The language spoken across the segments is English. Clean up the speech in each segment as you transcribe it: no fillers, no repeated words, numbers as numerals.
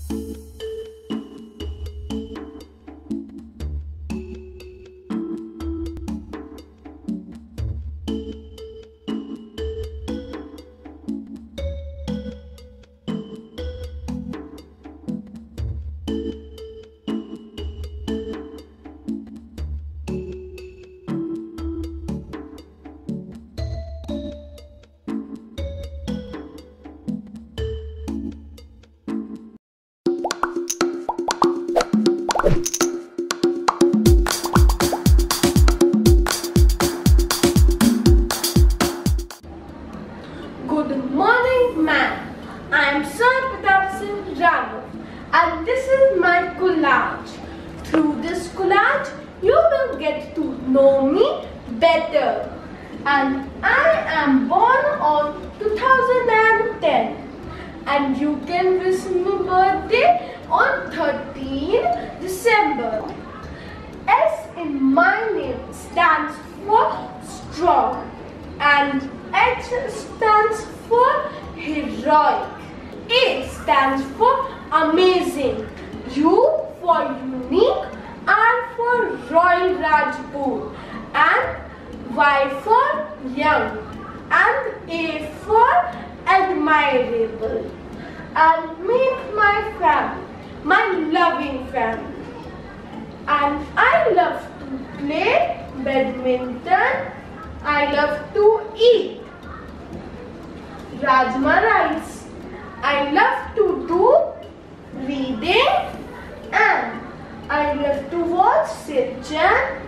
Good morning, ma'am. I am Sir Pratap Singh Raghav, and this is my collage. Through this collage, you will get to know me better. And I am born on 2010, and you can wish me birthday on 13 December. S in my name stands for strong, and H stands for heroic. A stands for amazing. U for unique, R for Royal Rajput, and Y for young, and A for admirable. And meet my family, my loving family. And I love to play badminton. I love to eat rajma rice. I love to do reading, and I love to watch Shinchan.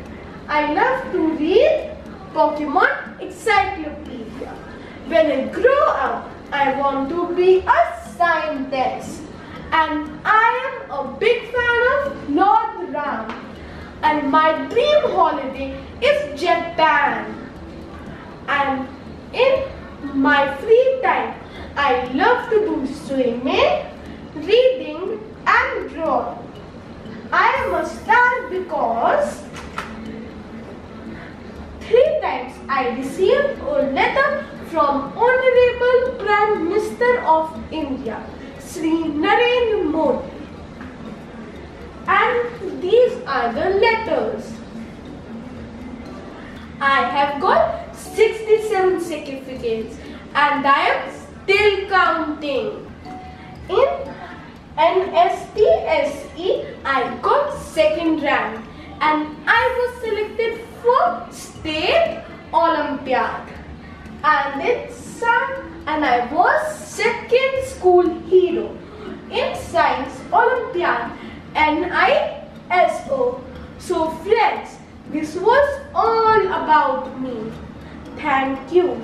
I love to read Pokemon Encyclopedia. When I grow up, I want to be a scientist, and I am a big fan of Lord Ram. And my dream holiday is Japan. And in my free time, I love to do swimming, reading, and drawing. I am a star because 3 times I received a letter from Honorable Prime Minister of India, Sri Narendra Modi. And these are the letters. I have got 67 certificates, and I am still counting. In NSTSE, I got 2nd rank, and I was selected for State Olympiad. And I was 2nd school hero in Science Olympiad, NISO. So friends, this was all about me. Thank you.